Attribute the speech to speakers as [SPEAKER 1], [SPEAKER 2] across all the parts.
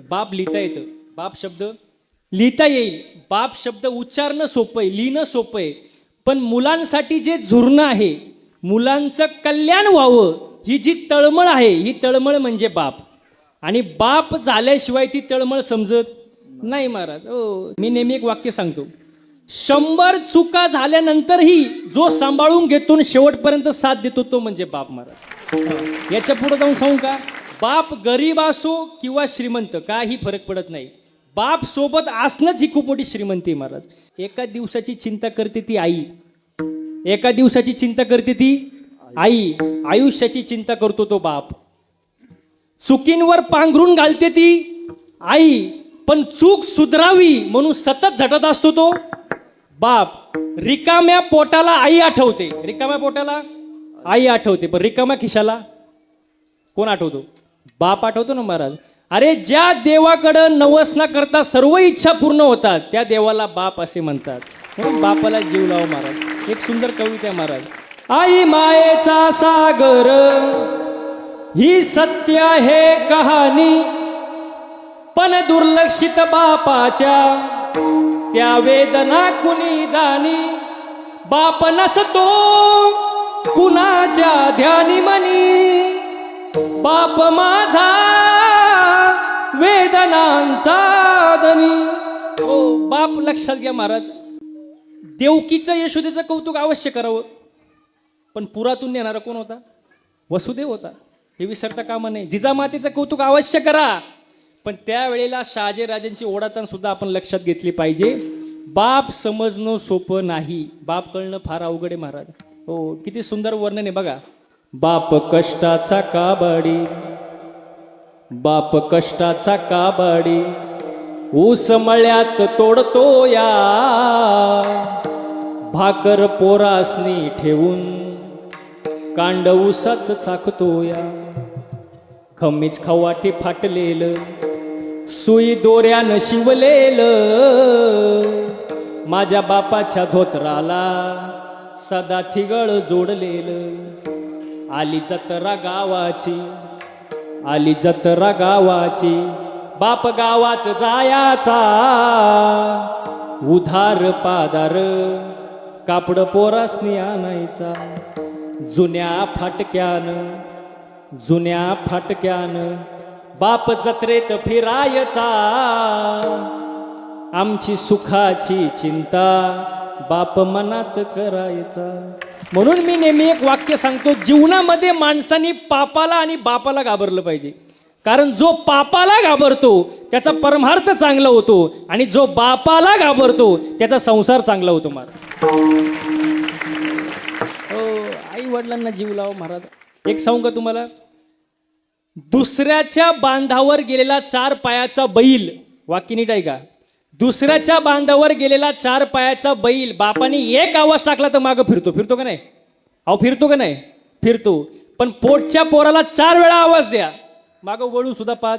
[SPEAKER 1] बाप लिहिता येतं, बाप शब्द लिहिता येईल, बाप शब्द उच्चारणं सोपं आहे, लिहिणं सोपं आहे, पण मुलांसाठी जे झुरणं आहे, मुलांचं कल्याण व्हावं, ही जी तळमळ आहे, ही तळमळ म्हणजे बाप. आणि बाप झाल्याशिवाय ती तळमळ समजत नाही महाराज. हो, मी नेहमी एक वाक्य सांगतो, 100 चुका झाल्यानंतरही जो सांभाळून घेतो आणि शेवटपर्यंत साथ देतो तो म्हणजे बाप महाराज. याच्या पुढे जाऊन सांगू का, बाप गरीब असो किंवा श्रीमंत काही फरक पडत नाही, बाप सोबत असणंच ही खूप मोठी श्रीमंती महाराज. एका दिवसाची चिंता करते ती आई, एका दिवसाची चिंता करते ती आई, आयुष्याची चिंता करतो तो बाप. चुकींवर पांघरून घालते ती आई, पण चूक सुधरावी म्हणून सतत झटत असतो तो बाप. रिकाम्या पोटाला आई आठवते, रिकाम्या पोटाला आई आठवते, पण रिकाम्या खिशाला कोण आठवतो? बाप आठवतो ना महाराज. अरे ज्या देवाकडं नवस न करता सर्व इच्छा पूर्ण होतात त्या देवाला बाप असे म्हणतात, म्हणून बापाला जीव लाव महाराज. एक सुंदर कविता आहे महाराज. आई मायेचा सागर ही सत्य आहे कहाणी, पण दुर्लक्षित बापाच्या त्या वेदना कुणी जाणी. बाप नसतो कुणाच्या ध्यानी मनी, बाप माझा वेदनांचा धनी. ओ बाप लक्षात घ्या महाराज. देवकीचं यशोदेचं कौतुक अवश्य करावं, पण पुरातून येणारा कोण होता? वसुदेव होता, हे विसरता कामा नाही. जिजामातेचं कौतुक अवश्य करा, पण त्यावेळेला शहाजीराजांची ओढाताण सुद्धा आपण लक्षात घेतली पाहिजे. बाप समजणं सोपं नाही, बाप कळणं फार अवघड आहे महाराज. हो, किती सुंदर वर्णन आहे बघा. बाप कष्टाचा काबाडी, बाप कष्टाचा काबाडी, ऊस मळ्यात तोडतो या, भाकर पोरासनी ठेवून कांड ऊसाच चाकतो या. खमीच खवाटे फाटलेलं, सुई दोऱ्यानं शिवलेलं, माझ्या बापाच्या धोतराला सदा थिगळ जोडलेलं. आली जत्रा गावाची, आली जत्रा गावाची, बाप गावात जायाचा, उधार पादार कापड पोरासनी आणायचा. जुन्या फाटक्यानं, जुन्या फाटक्यानं बाप जत्रेत फिरायचा, आमची सुखाची चिंता बाप मनात करायचा. म्हणून मी नेहमी एक वाक्य सांगतो, जीवनामध्ये माणसाने पापाला आणि बापाला घाबरलं पाहिजे, कारण जो पापाला घाबरतो त्याचा परमार्थ चांगला होतो, आणि जो बापाला घाबरतो त्याचा संसार चांगला होतो महाराज. हो, आई वडिलांना जीव लावा महाराज. एक सांगू का तुम्हाला, दुसऱ्याच्या बांधावर गेलेला 4 पायाचा बैल, वाक्य नीट आहे का, दुसऱ्याच्या बांधावर गेलेला 4 पायाचा बैल बापाने एक आवाज टाकला तर मागं फिरतो, फिरतो का नाही? अहो फिरतो का नाही? फिरतो. पण पोटच्या पोराला 4 वेळा आवाज द्या, मागं वळून सुद्धा पाहत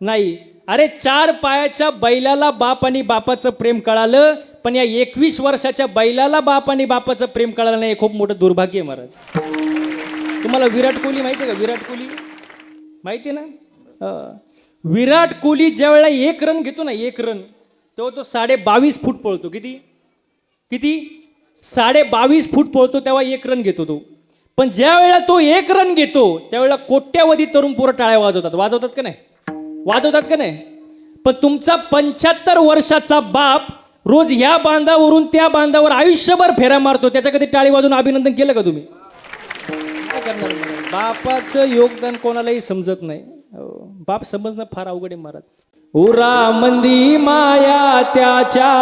[SPEAKER 1] नाही. अरे 4 पायाच्या बैलाला बाप आणि बापाचं प्रेम कळालं, पण या 21 वर्षाच्या बैलाला बाप आणि बापाचं प्रेम कळालं नाही, हे खूप मोठं दुर्भाग्य आहे महाराज. तुम्हाला विराट कोहली माहिती आहे का? विराट कोहली माहिती आहे ना? विराट कोहली ज्या वेळेला 1 रन घेतो ना, 1 रन, तो 22.5 फूट पळतो. किती किती 22.5 फूट पळतो, तेव्हा 1 रन घेतो तो. पण ज्या वेळेला तो 1 रन घेतो त्यावेळेला कोट्यावधी तरुण पोरं टाळ्या वाजवतात, वाजवतात का नाही? वाजवतात का नाही? पण तुमचा 75 वर्षाचा बाप रोज ह्या बांधावरून त्या बांधावर आयुष्यभर फेऱ्या मारतो, त्याच्या कधी टाळी वाजवून अभिनंदन केलं का तुम्ही? काय करणार? बापाचं योगदान कोणालाही समजत नाही. बाप समजणं फार अवघड आहे महाराज. उरा मंदी माया त्याच्या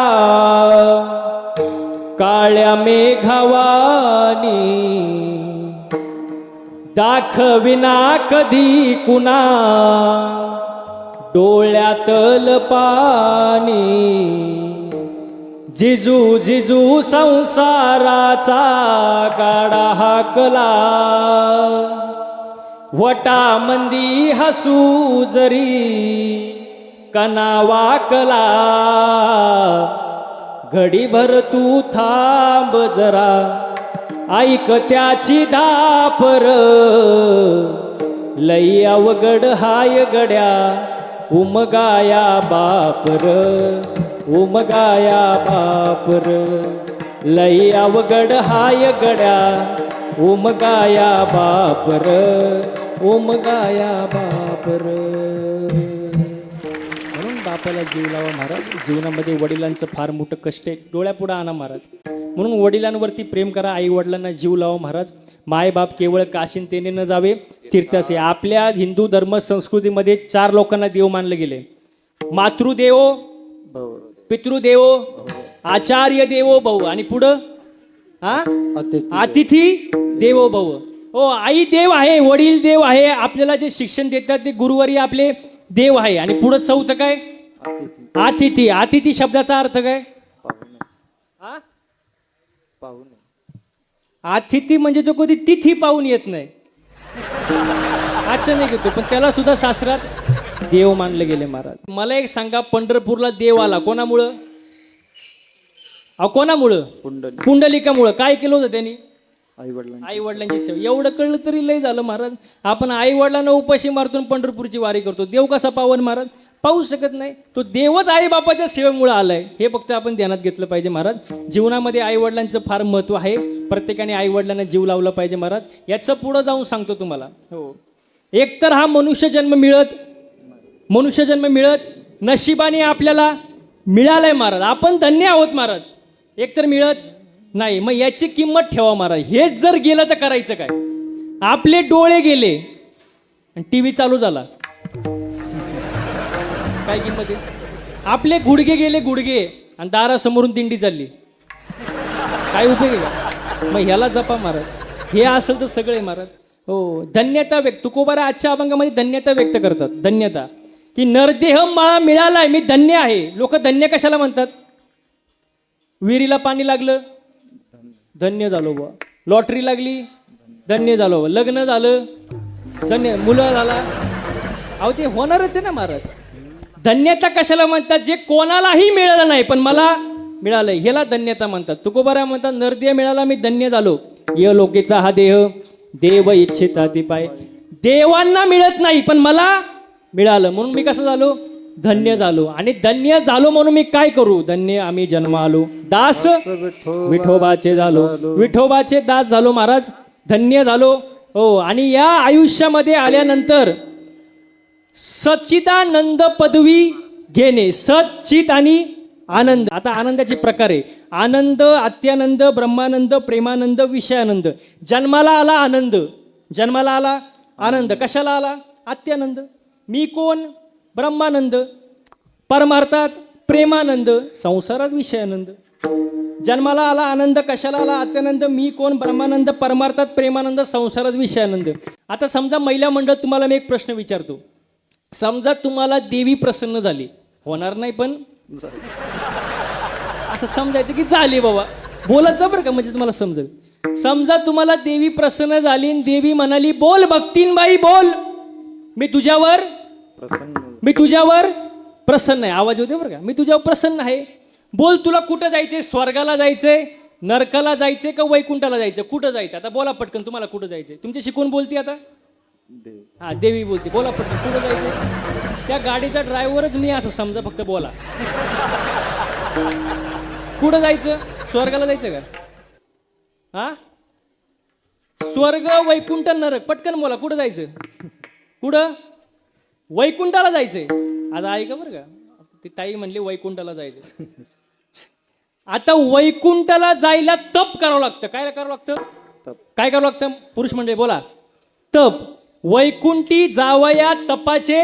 [SPEAKER 1] काळ्या मेघावानी, दाखविना कधी कुणा डोळ्यातल पाणी. जिजू जिजू संसाराचा गाडा हाकला, वटा मंदी हसू जरी कना वाकला. घडीभर तू थांब जरा, ऐक त्याची धापर, लई अवघड हाय गड्या उमगाया बापर, उमगाया बापर, लई अवघड हाय गड्या, उमगाया बापर, उमगाया बापर. म्हणून बापाला जीव लावा महाराज. जीवनामध्ये वडिलांचं फार मोठं कष्ट आहे, डोळ्यापुढं आणा महाराज. म्हणून वडिलांवरती प्रेम करा, आई वडिलांना जीव लावा महाराज. माय बाप केवळ काशीनतेने न जावे तीर्थासे. आपल्या हिंदू धर्म संस्कृतीमध्ये 4 लोकांना देव मानले गेले. मातृदेव, पितृदेव, आचार्य देवो भव, आणि पुढं अतिथी देवो भव. हो, आई देव आहे, वडील देव आहे, आपल्याला जे शिक्षण देतात ते गुरुवारी आपले देव आहे. आणि पुढं चौथं काय? अतिथी. अतिथी शब्दाचा अर्थ काय? अतिथी म्हणजे जो कधी तिथी पाहून येत नाही, अचानक येतो, पण त्याला सुद्धा शास्त्रात देव मानले गेले महाराज. मला एक सांगा, पंढरपूरला देव आला कोणामुळं? कोणामुळं? पुंडलिकामुळं. काय केलं होतं त्यांनी? आई वडिलांची सेवा. एवढं कळलं तरी लय झालं महाराज. आपण आई वडिलांना उपाशी मारतून पंढरपूरची वारी करतो. देव कसा पावन महाराज? पाहू शकत नाही. तो देवच आई बापाच्या सेवेमुळे आलाय, हे फक्त आपण ध्यानात घेतलं पाहिजे महाराज. जीवनामध्ये आई वडिलांचं फार महत्व आहे. प्रत्येकाने आई वडिलांना जीव लावला पाहिजे महाराज. याचं पुढं जाऊन सांगतो तुम्हाला. हो, एकतर हा मनुष्यजन्म मिळत नशिबाने आपल्याला मिळालाय महाराज. आपण धन्य आहोत महाराज. एकतर मिळत नाही, मग याची किंमत ठेवा महाराज. हेच जर गेलं तर करायचं काय? आपले डोळे गेले आणि टीव्ही चालू झाला, काय किंमत आहे? आपले गुडघे गेले, गुडघे, आणि दारासमोरून दिंडी चालली, काय उपयोग आहे? मग ह्याला जपा महाराज. हे असेल तर सगळे महाराज. हो, धन्यता व्यक्त. तुकोबारा आजच्या अभंगामध्ये धन्यता व्यक्त करतात. धन्यता की नरदेह मला मिळालाय, मी धन्य आहे. लोक धन्य कशाला म्हणतात? विहिरीला पाणी लागलं, धन्य झालो बा. लॉटरी लागली, धन्य झालो. लग्न झालं, धन्य. मुलं झाला, अहो ते होणारच आहे ना महाराज. धन्यता कशाला म्हणतात? जे कोणालाही मिळालं नाही पण मला मिळालंय, ह्याला धन्यता म्हणतात. तुकोबारा म्हणतात, नरदेह मिळाला, मी धन्य झालो. य लोकेचा हा देह देव इच्छिता ती पाय. देवांना मिळत नाही पण मला मिळालं, म्हणून मी कसं झालो? धन्य झालो. आणि धन्य झालो म्हणून मी काय करू? धन्य आम्ही जन्म आलो, दास विठोबाचे झालो, विठोबाचे दास झालो महाराज. धन्य झालो. हो, आणि या आयुष्यामध्ये आल्यानंतर सच्चिदानंद पदवी घेणे. सच्चित आणि आनंद. आता आनंदाचे प्रकार आहे: आनंद, अत्यानंद, ब्रह्मानंद, प्रेमानंद, विषयानंद. जन्माला आला आनंद, जन्माला आला आनंद. कशाला आला? अत्यानंद. मी कोण? ब्रह्मानंद. परमार्थात प्रेमानंद, संसारात विषयानंद. जन्माला आला आनंद, कशाला आला? अत्यानंद. मी कोण? ब्रह्मानंद. परमार्थात प्रेमानंद, संसारात विषयानंद. आता समजा महिला मंडळ, तुम्हाला मी एक प्रश्न विचारतो. समजा तुम्हाला देवी प्रसन्न झाली, होणार नाही पण असं समजायचं की झाली बाबा, बोलत जा बरं का, म्हणजे तुम्हाला समजेल. समजा तुम्हाला देवी प्रसन्न झाली, देवी म्हणाली, बोल भक्तीनबाई बोल, मी तुझ्यावर प्रसन्न आहे. आवाज होते बरं का, मी तुझ्यावर प्रसन्न आहे. बोल, तुला कुठं जायचंय? स्वर्गाला जायचंय, नरकाला जायचंय का वैकुंठाला जायचं? कुठं जायचं? आता बोला पटकन, तुम्हाला कुठं जायचंय? तुमच्याशी कोण बोलते आता? हा, देवी बोलते. बोला पटकन, कुठं जायचंय? त्या गाडीचा ड्रायव्हरच मी, असं समजा, फक्त बोला. कुठं जायचं? स्वर्गाला जायचं का? हा, स्वर्ग, वैकुंठ, नरक. पटकन बोला, कुठं जायचं? कुठं? वैकुंठाला जायचंय. आता ऐका बरं का, ती ताई म्हणली वैकुंठाला जायचं. आता वैकुंठाला जायला तप करावं लागतं. काय करावं लागतं? काय करावं लागतं? पुरुष मंडळी बोला, तप. वैकुंठी जावया तपाचे.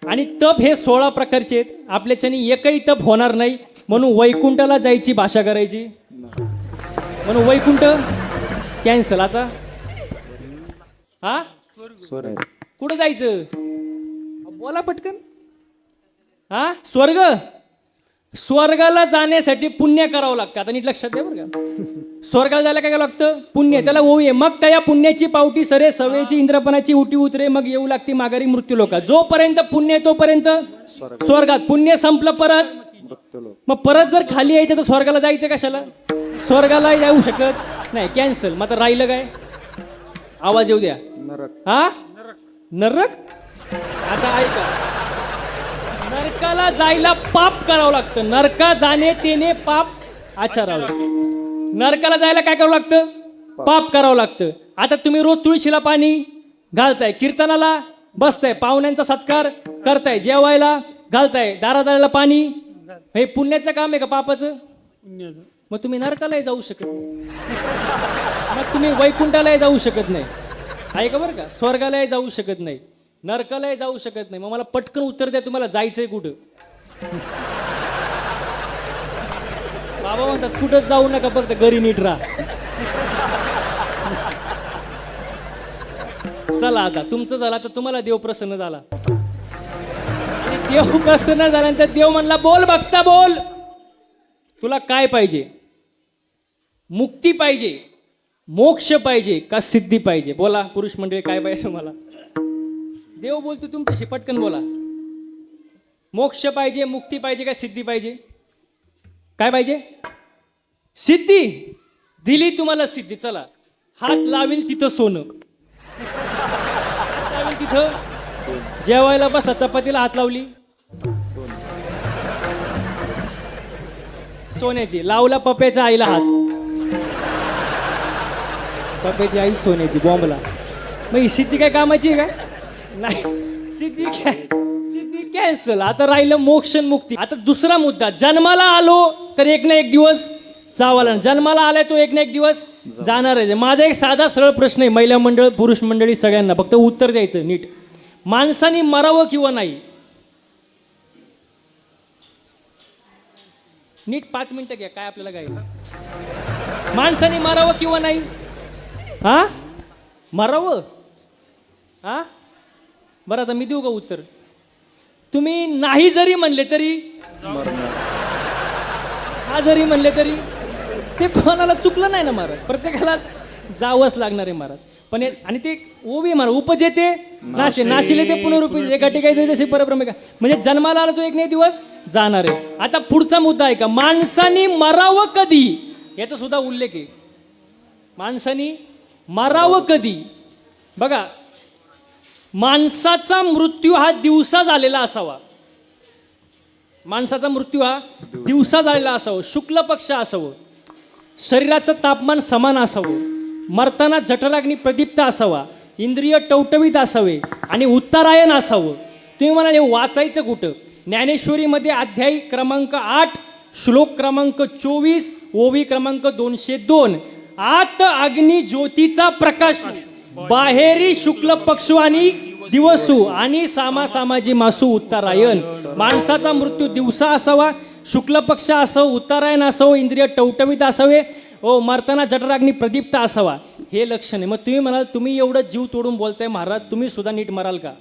[SPEAKER 1] आणि तप हे 16 प्रकारचे आहेत. आपल्याच्याने एकही तप होणार नाही, म्हणून वैकुंठाला जायची भाषा करायची, म्हणून वैकुंठ कॅन्सल. आता हा, कुठं जायचं? बोला पटकन. हा, स्वर्ग. स्वर्गाला जाण्यासाठी पुण्य करावं लागतं. आता नीट लक्षात द्या बरं का. स्वर्गाला जायला काय लागतं? पुण्य. त्याला ओवी आहे. मग त्या पुण्याची पावटी सरे, सवेची इंद्रपणाची उटी उतरे, मग येऊ लागते माघारी मृत्यू लोका. जोपर्यंत पुण्य तोपर्यंत स्वर्गात. पुण्य संपलं परत, मग परत जर खाली यायचं तर स्वर्गाला जायचं कशाला? स्वर्गाला जाऊ शकत नाही, कॅन्सल. मग आता राहिलं काय? आवाज येऊ द्या. हा, नरक. आता ऐका, नरकाला जायला पाप करावं लागतं. नरका जाणे तेने पाप आचरावं. नरकाला जायला काय करावं लागतं? पाप करावं लागतं. आता तुम्ही रोज तुळशीला पाणी घालताय, कीर्तनाला बसताय, पाहुण्यांचा सत्कार करताय, जेवायला घालताय, दारादाराला पाणी, हे पुण्याचं काम आहे का पापाचं? मग तुम्ही नरकालाही जाऊ शकत नाही, मग तुम्ही वैकुंठालाही जाऊ शकत नाही, आहे का बरं का? स्वर्गालाही जाऊ शकत नाही, नरकालाही जाऊ शकत नाही. मग मला पटकन उत्तर द्या, तुम्हाला जायचंय कुठं? बाबा म्हणतात कुठंच जाऊ नका, फक्त घरी नीट राहा. चला आता तुमचं झालं, तर तुम्हाला देव प्रसन्न झाला. आणि देव प्रसन्न झाल्यानंतर देव म्हणला, बोल भक्ता बोल, तुला काय पाहिजे? मुक्ती पाहिजे, मोक्ष पाहिजे का सिद्धी पाहिजे? बोला पुरुष मंडळी, काय पाहिजे तुम्हाला? देव बोलतो तुमच्याशी, पटकन बोला. मोक्ष पाहिजे, मुक्ती पाहिजे का सिद्धी पाहिजे? काय पाहिजे? सिद्धी. दिली तुम्हाला सिद्धी. चला, हात लावेल तिथं सोनं, हात लावेल तिथं जेवायला बसला, चपातीला हात लावली सोन्याची, लावला पप्याच्या आईला हात, पप्याची आई सोन्याची बॉम्बला. मग ही सिद्धी काय कामाची आहे का? नाही, सिद्धी कॅन्सल. आता राहिलं मोक्ष मुक्ती. आता दुसरा मुद्दा, जन्माला आलो तर एक ना एक दिवस जावाला, जन्माला आलाय तो एक ना एक दिवस जाणार आहे. माझा एक साधा सरळ प्रश्न आहे, महिला मंडळ पुरुष मंडळी सगळ्यांना, फक्त उत्तर द्यायचं नीट. माणसाने मरावं किंवा नाही? नीट 5 मिनिटं घ्या, काय आपल्याला काय? माणसाने मरावं किंवा नाही? हा, मरावं. हा, बरं, आता मी देऊ का उत्तर? तुम्ही नाही जरी म्हणले तरी, हा जरी म्हणले तरी, ते कोणाला चुकलं नाही ना महाराज, प्रत्येकाला जावंच लागणार आहे महाराज. पण आणि ते ओवी महाराज, उपजेते नाशे, नाशिले ते पुनरुपजे, एका ठिकाणी जसे परब्रह्म का, म्हणजे जन्माला आला तो एक नाही दिवस जाणार आहे. आता पुढचा मुद्दा आहे का, माणसाने मरावं कधी, याचा सुद्धा उल्लेख आहे. माणसाने मरावं कधी? बघा, माणसाचा मृत्यू हा दिवसा झालेला असावा. माणसाचा मृत्यू हा दिवसा झालेला असावं, शुक्ल पक्ष असावं, शरीराचं तापमान समान असावं, मरताना जठराग्नी प्रदीप्त असावा, इंद्रिय टवटवीत असावे आणि उत्तरायण असावं. तुम्ही म्हणाले वाचायचं कुठं? ज्ञानेश्वरीमध्ये अध्याय क्रमांक 8 श्लोक क्रमांक 24 ओवी क्रमांक 202. आत अग्नी ज्योतीचा प्रकाश, बाहेरी शुक्ल पक्षू आणि दिवसू आणि सामासामाजी मासू उत्तरायण. माणसाचा मृत्यू दिवसा असावा, शुक्ल पक्ष असावं, उत्तरायण असावं, इंद्रिय टवटवीत असावे, मरताना जठराग्नी प्रदीप्त असावा. हे लक्षण आहे. मग तुम्ही म्हणाल, तुम्ही एवढं जीव तोडून बोलताय महाराज, तुम्ही सुद्धा नीट मराल का?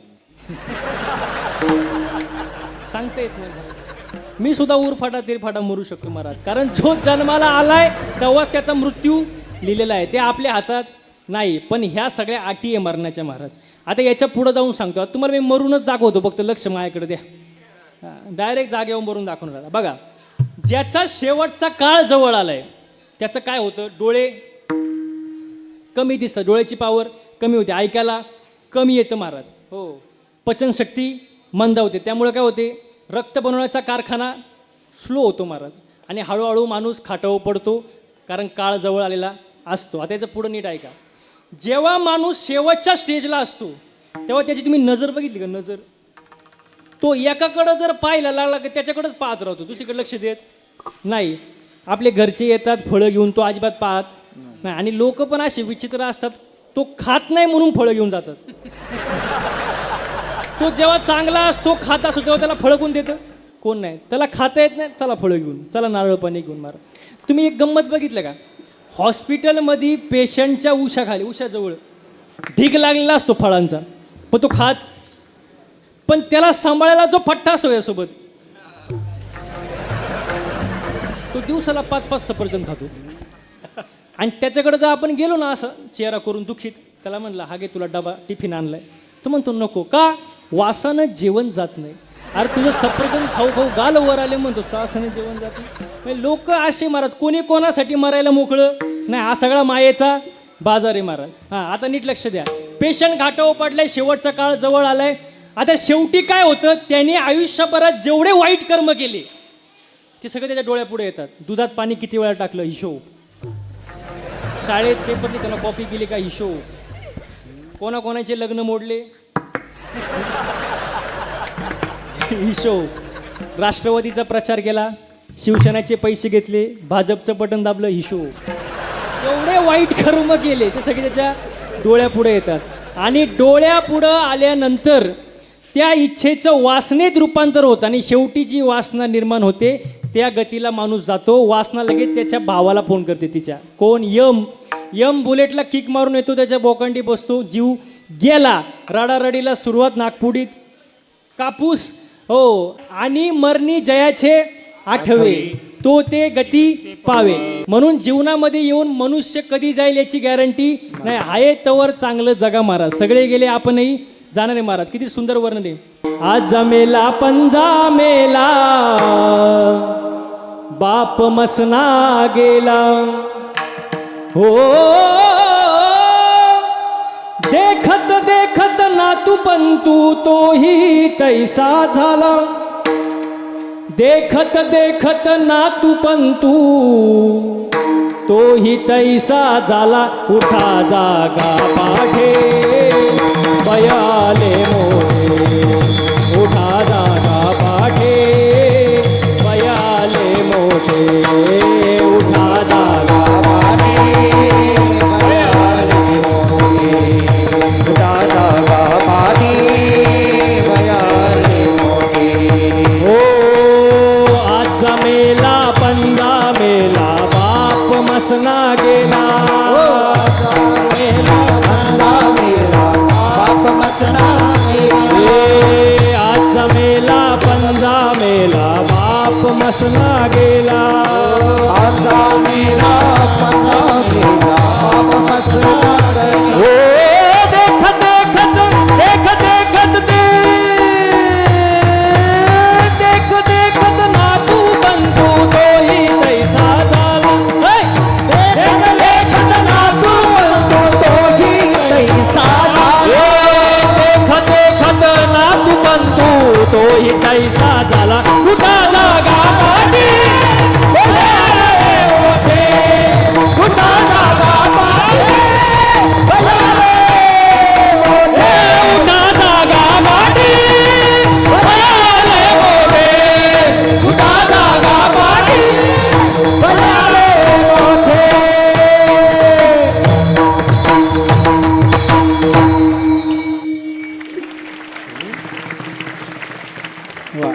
[SPEAKER 1] सांगता येत नाही. मी सुद्धा उरफाटा तिरफाटा मरू शकतो महाराज, कारण जो जन्माला आलाय तेव्हाच त्याचा मृत्यू लिहिलेला आहे, ते आपल्या हातात नाही. पण ह्या सगळ्या अटी आहे मरण्याच्या महाराज. आता याच्या पुढं जाऊन सांगतो, तुम्हाला मी मरूनच दाखवतो, फक्त लक्ष माझ्याकडे द्या. डायरेक्ट जागेवर मरून दाखवून राहिला. बघा, ज्याचा शेवटचा काळ जवळ आलाय त्याचं काय होतं? डोळे कमी दिसतं, डोळ्याची पावर कमी होते, ऐकायला कमी येतं महाराज. हो, पचनशक्ती मंदावते, त्यामुळे काय होते? रक्त बनवण्याचा कारखाना स्लो होतो महाराज, आणि हळूहळू माणूस खाटावर पडतो, कारण काळ जवळ आलेला असतो. आता याचं पुढं नीट ऐका. जेव्हा माणूस शेवटच्या स्टेजला असतो तेव्हा त्याची तुम्ही नजर बघितली का? नजर, तो एकाकडं जर पाहायला लागला की त्याच्याकडेच पाहत राहतो, दुसरीकडे लक्ष देत नाही. आपले घरचे येतात फळं घेऊन, तो अजिबात पाहत नाही. आणि लोक पण असे विचित्र असतात, तो खात नाही म्हणून फळं घेऊन जातात. तो जेव्हा चांगला असतो, खात असतो, तेव्हा त्याला फळं कोण देतं? कोण नाही. त्याला खाता येत नाही, चला फळं घेऊन, चला नारळ पाणी घेऊन मारा. तुम्ही एक गंमत बघितलं का? हॉस्पिटलमध्ये पेशंटच्या उशाखाली, उशाजवळ ढीग लागलेला असतो फळांचा, पण तो खात, पण त्याला सांभाळायला जो फट्टा असतो यासोबत, तो दिवसाला 5-5 सफरचंद खातो. आणि त्याच्याकडे जर आपण गेलो ना, असं चेहरा करून दुःखित, त्याला म्हणलं हा घे तुला डबा टिफिन आणलाय, तो म्हणतो नको. का? वासानं जेवण जात नाही. अरे तुझं सफरचंद खाऊ खाऊ गाल वर आले म्हणतो, श्वासाने जेवण जात नाही. लोक असे महाराज, कोणी कोणासाठी मरायला मोकळं नाही. हा सगळा मायेचा बाजार आहे महाराज. हां, आता नीट लक्ष द्या. पेशंट घाटावर पडलाय, शेवटचा काळ जवळ आलाय, आता शेवटी काय होतं, त्याने आयुष्यभरात जेवढे वाईट कर्म केले ते सगळे त्याच्या डोळ्यापुढे येतात. दुधात पाणी किती वेळा टाकलं हिशोब, शाळेत पेपरली त्याला कॉपी केली का हिशोब, कोणाकोणाचे लग्न मोडले हिशोब, राष्ट्रवादीचा प्रचार केला, शिवसेनेचे पैसे घेतले, भाजपचं बटन दाबलं हिशोब. जेवढे वाईट कर्म केले ते सगळे त्याच्या डोळ्यापुढे येतात. आणि डोळ्यापुढं आल्यानंतर त्या इच्छेचं वासनेत रूपांतर होतं आणि शेवटी जी वासना निर्माण होते त्या गतीला माणूस जातो. वासना लगेच त्याच्या भावाला फोन करते तिच्या, कोण, यम बुलेटला किक मारून येतो, त्याच्या बोकांडी बसतो, जीव गेला, रडारडीला सुरुवात, नागपुडीत कापूस, हो, आणि मरणी जयाचे आठवे, तो ते गती पावे. म्हणून जीवनामध्ये येऊन मनुष्य कधी जाईल याची गॅरंटी नाही. आहे तवर चांगलं जगा महाराज, सगळे गेले आपणही जाणार आहे महाराज. किती सुंदर वर्णन आहे. आज जमेला पंजा मेला, बाप मसना गेला, हो देखत देखत नातू पंतू तोही तैसा झाला, देखत देखत नातू पंतू तोही तैसा झाला, उठा जागा पाठे बयाले मोठे, उठा जागा पाठे बयाले मोठे, उठा जागा पाठे बयाले मोठे, उठा जागा पाठे बयाले मोठे. हो आज मेला पंजा मेला, बाप मसना गेला, मेला पंजा मेला, बाप मसना गेला, आज मेला पंजा मेला, बाप मसना गेला, आज मेला पंजा मेला, बाप मसना गेला. हो देखत देखत देखत देखत देख देखत नातू बंधू तोही तैसा झाला, देख देखत नातू बंधू तोही तैसा झाला, देखत देखत नातू बंधू तोही तैसा झाला, उठा जागा पाठी बयाले मोठे, उठा जागा पाठी बयाले मोठे, उठा जागा पाठी बयाले मोठे, उठा जागा पाठी बयाले मोठे. वा